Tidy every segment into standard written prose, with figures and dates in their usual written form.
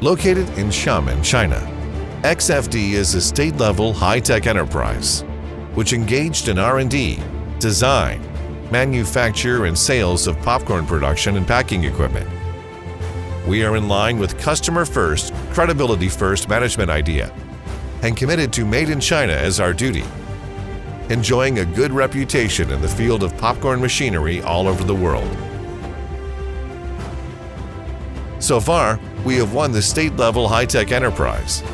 Located in Xiamen, China, XFD is a state-level high-tech enterprise which engaged in R&D, design, manufacture, and sales of popcorn production and packing equipment. We are in line with customer-first, credibility-first management idea and committed to Made in China as our duty, enjoying a good reputation in the field of popcorn machinery all over the world. So far, we have won the state-level high-tech enterprise,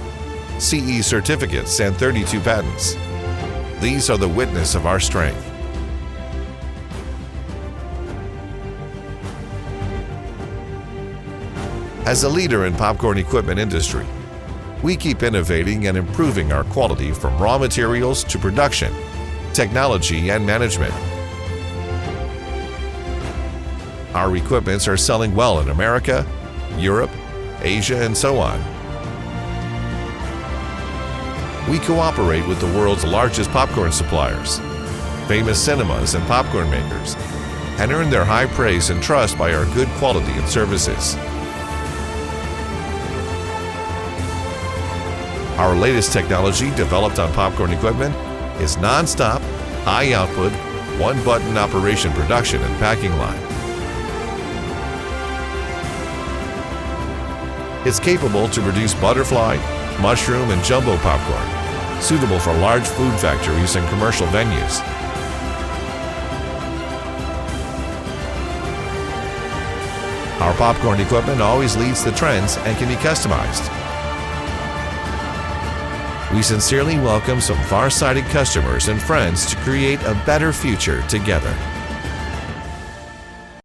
CE certificates, and 32 patents. These are the witness of our strength. As a leader in popcorn equipment industry, we keep innovating and improving our quality from raw materials to production, technology, and management. Our equipments are selling well in America, Europe, Asia, and so on. We cooperate with the world's largest popcorn suppliers, famous cinemas and popcorn makers, and earn their high praise and trust by our good quality and services. Our latest technology developed on popcorn equipment is non-stop, high-output, one-button operation production and packing line. It's capable to produce butterfly, mushroom, and jumbo popcorn, suitable for large food factories and commercial venues. Our popcorn equipment always leads the trends and can be customized. We sincerely welcome some farsighted customers and friends to create a better future together.